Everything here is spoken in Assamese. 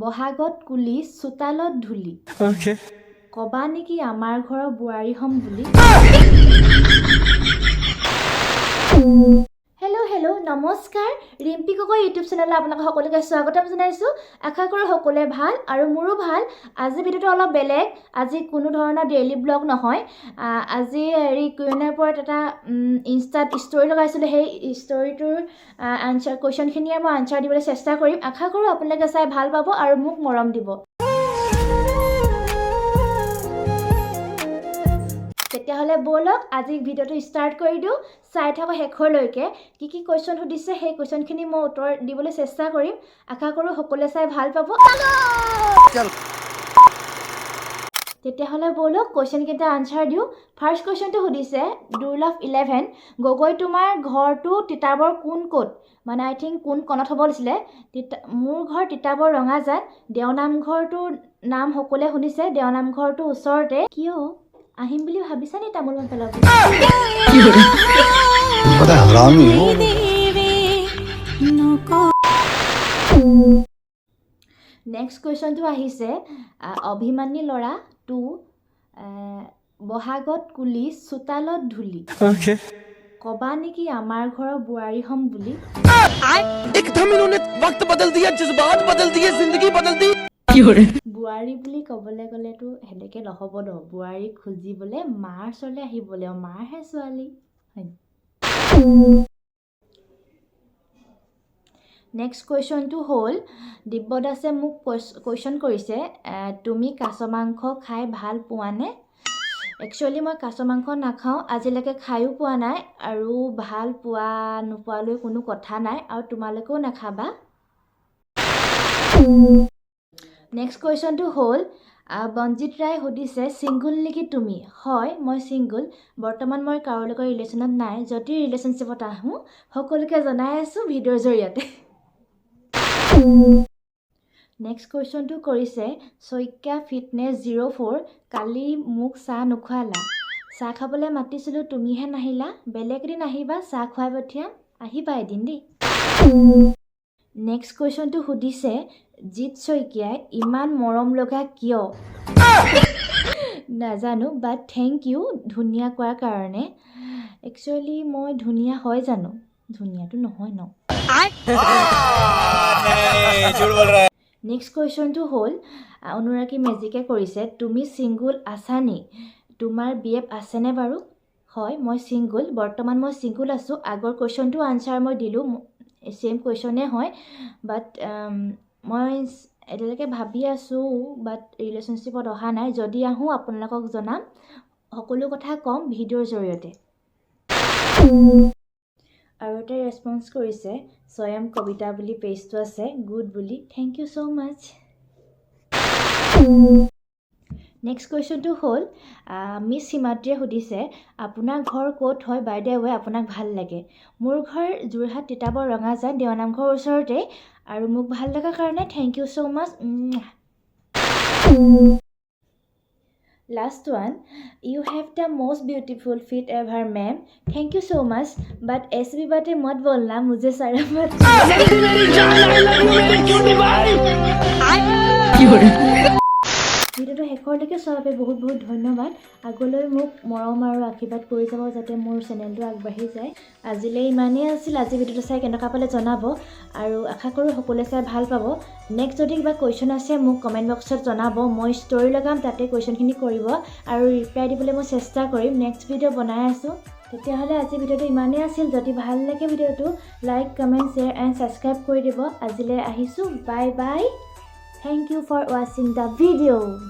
বহাগত কুলি চোতালত ধূলি কবা নেকি আমাৰ ঘৰৰ বোৱাৰী হম বুলি হেল্ল' নমস্কাৰ ৰিম্পি গগৈ ইউটিউব চেনেললৈ আপোনালোক সকলোকে স্বাগতম জনাইছোঁ আশা কৰোঁ সকলোৱে ভাল আৰু মোৰো ভাল আজি ভিডিঅ'টো অলপ বেলেগ আজি কোনো ধৰণৰ ডেইলি ব্লগ নহয় আজি কুৱেনৰ ওপৰত এটা ইনষ্টাত ষ্টৰি লগাইছিলোঁ সেই ষ্টৰিটোৰ আনচাৰ কুৱেশ্যনখিনিয়ে মই আনচাৰ দিবলৈ চেষ্টা কৰিম আশা কৰোঁ আপোনালোকে চাই ভাল পাব আৰু মোক মৰম দিব তেতিয়াহ'লে ব'লক আজি ভিডিঅ'টো ষ্টাৰ্ট কৰি দিওঁ চাই থাকক শেষলৈকে কি কুৱেশ্যন সুধিছে সেই কুৱেশ্যনখিনি মই উত্তৰ দিবলৈ চেষ্টা কৰিম আশা কৰোঁ সকলোৱে চাই ভাল পাব তেতিয়াহ'লে ব'লক কুৱেশ্যনকেইটা আনচাৰ দিওঁ ফাৰ্ষ্ট কুৱেশ্যনটো সুধিছে দুৰ্লভ 11 গগৈ তোমাৰ ঘৰটো তিতাবৰ কোন ক'ত মানে আই থিংক কোন কণত হ'ব লাগিছিলে মোৰ ঘৰ তিতাবৰ ৰঙাজান দেওনামঘৰটোৰ নাম সকলোৱে শুনিছে দেওনামঘৰটোৰ ওচৰতে কিয় আহিম বুলি ভাবিছা নি তামোল মান পেলাব নেক্সট কুৱেশ্যনটো আহিছে অভিমানী ল'ৰা 2 বহাগত কুলি চোতালত ধূলি কবা নেকি আমাৰ ঘৰৰ বোৱাৰী হম বুলি एकदम इन्होंने वक्त बदल दिया जज्बात बदल दिए जिंदगी बदल दी বোৱাৰী বুলি ক'বলৈ গ'লেতো সেনেকৈ নহ'ব ন বোৱাৰীক খুজিবলৈ মাৰ ওচৰলৈ আহিবলৈ মাৰহে ছোৱালী নেক্সট কুৱেশ্যনটো হ'ল দিব্যদাসে মোক কুৱেশ্যন কৰিছে তুমি কাছ মাংস খাই ভাল পোৱানে একচুৱেলি মই কাছ মাংস নাখাওঁ আজিলৈকে খায়ো পোৱা নাই আৰু ভাল পোৱা নোপোৱালৈ কোনো কথা নাই আৰু তোমালোকেও নাখাবা নেক্সট কুৱেশ্যনটো হ'ল বঞ্জিত ৰায় সুধিছে ছিংগুল নেকি তুমি হয় মই ছিংগুল বৰ্তমান মই কাৰো লগত ৰিলেশ্যনত নাই যদি ৰিলেশ্যনশ্বিপত আহোঁ সকলোকে জনাই আছোঁ ভিডিঅ'ৰ জৰিয়তে নেক্সট কুৱেশ্যনটো কৰিছে শইকীয়া ফিটনেছ 04 কালি মোক চাহ নোখোৱালা চাহ খাবলৈ মাতিছিলোঁ তুমিহে নাহিলা বেলেগ এদিন আহিবা চাহ খুৱাই পঠিয়াম আহিবা এদিন দেই নেক্সট কুৱেশ্যনটো সুধিছে জিত শইকীয়াই ইমান মৰম লগা কিয় নাজানো বাট থেংক ইউ ধুনীয়া কোৱাৰ কাৰণে একচুৱেলি মই ধুনীয়া হয় জানো ধুনীয়াটো নহয় ন নেক্সট কুৱেশ্যনটো হ'ল অনুৰাগী মেজিকে কৰিছে তুমি ছিংগুল আছা নি তোমাৰ BF আছেনে বাৰু হয় মই ছিংগুল বৰ্তমান মই ছিংগুল আছোঁ আগৰ কুৱেশ্যনটো আনচাৰ মই দিলোঁ ছেইম কুৱেশ্যনে হয় বাট মই এতিয়ালৈকে ভাবি আছোঁ বাট ৰিলেশ্যনশ্বিপত অহা নাই যদি আহোঁ আপোনালোকক জনাম সকলো কথা ক'ম ভিডিঅ'ৰ জৰিয়তে আৰু এটা ৰেছপন্স কৰিছে স্বয়ং কবিতা বুলি পেজটো আছে গুড বুলি thank you so' much next কুৱেশ্যনটো হ'ল মিছ হিমাদ্ৰীয়ে সুধিছে আপোনাৰ ঘৰ ক'ত হয় বাইদেউ আপোনাক ভাল লাগে মোৰ ঘৰ যোৰহাট তিতাবৰ ৰঙাজান দেওনামঘৰ ওচৰতে আৰু মোক ভাল লগাৰ কাৰণে thank you so' much last one you have the most beautiful fit ever ma'am thank you so' much but এছবি বাটে মত বলনা মুझे सारा मत ভিডিঅ'টো শেষলৈকে চোৱাৰ বাবে বহুত ধন্যবাদ আগলৈ মোক মৰম আৰু আশীৰ্বাদ কৰি যাব যাতে মোৰ চেনেলটো আগবাঢ়ি যায় আজিলৈ ইমানেই আছিল আজি ভিডিঅ'টো চাই কেনেকুৱা পালে জনাব আৰু আশা কৰোঁ সকলোৱে চাই ভাল পাব নেক্সট যদি কিবা কুৱেশ্যন আছে মোক কমেণ্ট বক্সত জনাব মই ষ্টৰি লগাম তাতে কুৱেশ্যনখিনি কৰিব আৰু ৰিপ্লাই দিবলৈ মই চেষ্টা কৰিম নেক্সট ভিডিঅ' বনাই আছোঁ তেতিয়াহ'লে আজি ভিডিঅ'টো ইমানেই আছিল যদি ভাল লাগে ভিডিঅ'টো like comment share and subscribe কৰি দিব আজিলৈ আহিছোঁ bye bye Thank you for watching the video.